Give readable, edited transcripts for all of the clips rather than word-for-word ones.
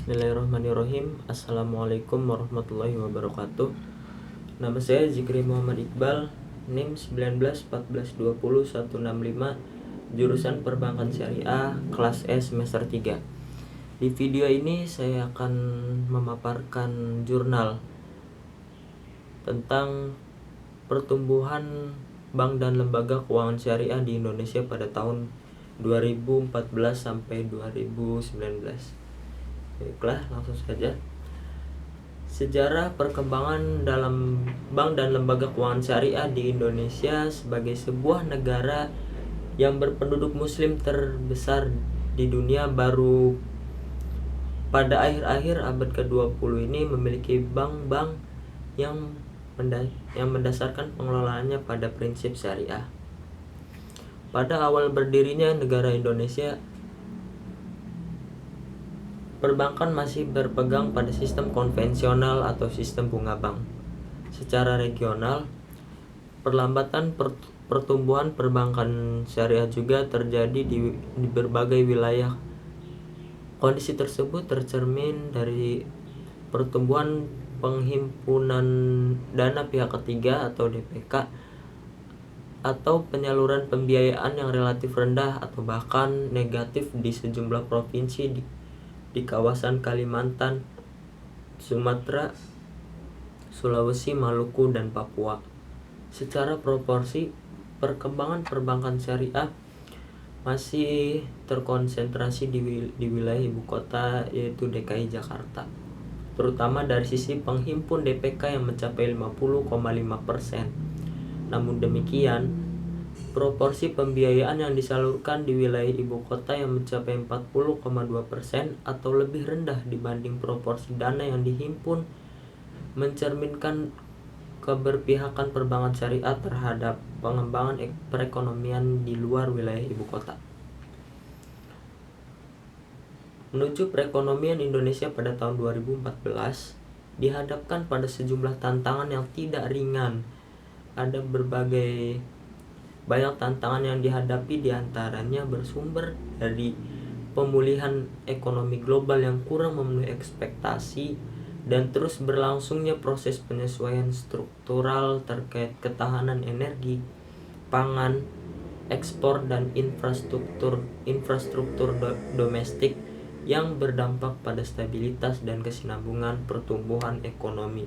Bismillahirrahmanirrahim. Assalamualaikum warahmatullahi wabarakatuh. Nama saya Zikri Muhammad Iqbal, NIM 19 14 20 165, jurusan Perbankan Syariah, kelas E semester 3. Di video ini saya akan memaparkan jurnal tentang pertumbuhan bank dan lembaga keuangan syariah di Indonesia pada tahun 2014 sampai 2019. Baiklah, langsung saja. Sejarah perkembangan dalam bank dan lembaga keuangan syariah di Indonesia sebagai sebuah negara yang berpenduduk muslim terbesar di dunia baru pada akhir-akhir abad ke-20 ini memiliki bank-bank yang mendasarkan pengelolaannya pada prinsip syariah. Pada awal berdirinya negara Indonesia, perbankan masih berpegang pada sistem konvensional atau sistem bunga bank. Secara regional, perlambatan pertumbuhan perbankan syariah juga terjadi di berbagai wilayah. Kondisi tersebut tercermin dari pertumbuhan penghimpunan dana pihak ketiga atau DPK, atau penyaluran pembiayaan yang relatif rendah atau bahkan negatif di sejumlah provinsi di kawasan Kalimantan, Sumatera, Sulawesi, Maluku, dan Papua. Secara proporsi, perkembangan perbankan syariah masih terkonsentrasi di wilayah ibu kota, yaitu DKI Jakarta, terutama dari sisi penghimpun DPK yang mencapai 50,5%. Namun demikian, proporsi pembiayaan yang disalurkan di wilayah ibu kota yang mencapai 40,2% atau lebih rendah dibanding proporsi dana yang dihimpun mencerminkan keberpihakan perbankan syariah terhadap pengembangan perekonomian di luar wilayah ibu kota. Menuju perekonomian Indonesia pada tahun 2014 dihadapkan pada sejumlah tantangan yang tidak ringan. Ada banyak tantangan yang dihadapi, diantaranya bersumber dari pemulihan ekonomi global yang kurang memenuhi ekspektasi dan terus berlangsungnya proses penyesuaian struktural terkait ketahanan energi, pangan, ekspor, dan infrastruktur domestik yang berdampak pada stabilitas dan kesinambungan pertumbuhan ekonomi.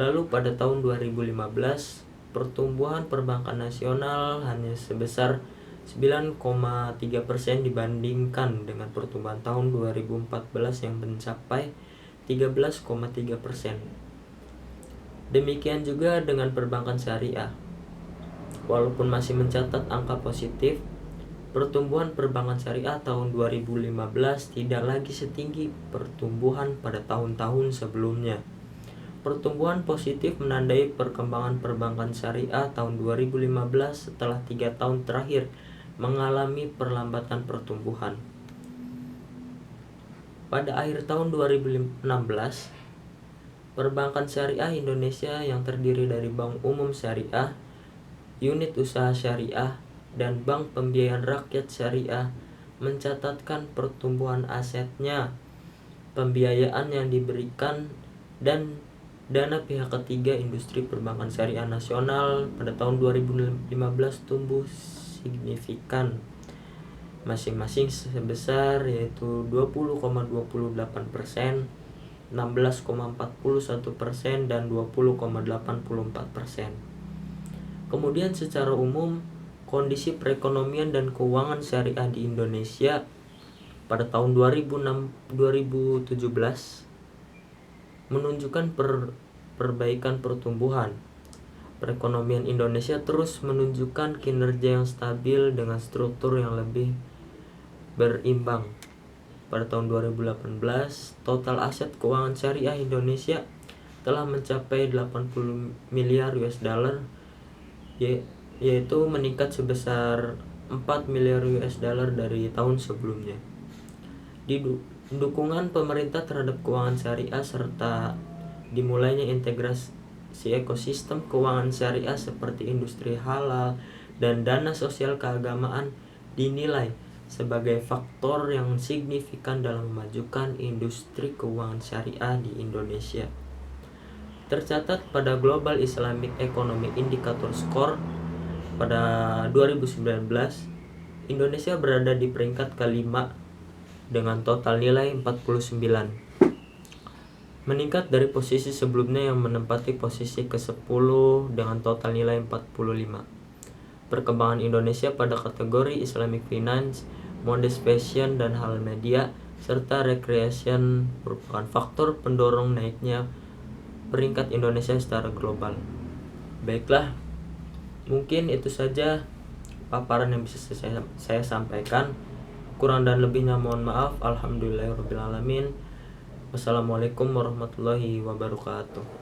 Lalu pada tahun 2015, pertumbuhan perbankan nasional hanya sebesar 9,3% dibandingkan dengan pertumbuhan tahun 2014 yang mencapai 13,3%. Demikian juga dengan perbankan syariah. Walaupun masih mencatat angka positif, pertumbuhan perbankan syariah tahun 2015 tidak lagi setinggi pertumbuhan pada tahun-tahun sebelumnya. Pertumbuhan positif menandai perkembangan perbankan syariah tahun 2015 setelah 3 tahun terakhir mengalami perlambatan pertumbuhan. Pada akhir tahun 2016, perbankan syariah Indonesia yang terdiri dari Bank Umum Syariah, unit usaha syariah, dan Bank Pembiayaan Rakyat Syariah mencatatkan pertumbuhan asetnya, pembiayaan yang diberikan, dan dana pihak ketiga industri perbankan syariah nasional pada tahun 2015 tumbuh signifikan, masing-masing sebesar yaitu 20,28%, 16,41%, dan 20,84%. Kemudian secara umum, kondisi perekonomian dan keuangan syariah di Indonesia pada tahun 2017 menunjukkan perbaikan pertumbuhan. Perekonomian Indonesia terus menunjukkan kinerja yang stabil dengan struktur yang lebih berimbang. Pada tahun 2018, total aset keuangan syariah Indonesia telah mencapai 80 miliar US dollar, yaitu meningkat sebesar 4 miliar US dollar dari tahun sebelumnya. Dukungan pemerintah terhadap keuangan syariah serta dimulainya integrasi ekosistem keuangan syariah seperti industri halal dan dana sosial keagamaan dinilai sebagai faktor yang signifikan dalam memajukan industri keuangan syariah di Indonesia. Tercatat pada Global Islamic Economic Indicator Score pada 2019, Indonesia berada di peringkat kelima dengan total nilai 49, meningkat dari posisi sebelumnya yang menempati posisi ke-10 dengan total nilai 45. Perkembangan Indonesia pada kategori Islamic Finance, Modest Fashion, dan hal media serta recreation merupakan faktor pendorong naiknya peringkat Indonesia secara global. Baiklah, mungkin itu saja paparan yang bisa saya sampaikan. Kurang dan lebihnya mohon maaf. Alhamdulillahirabbil alamin. Wassalamualaikum warahmatullahi wabarakatuh.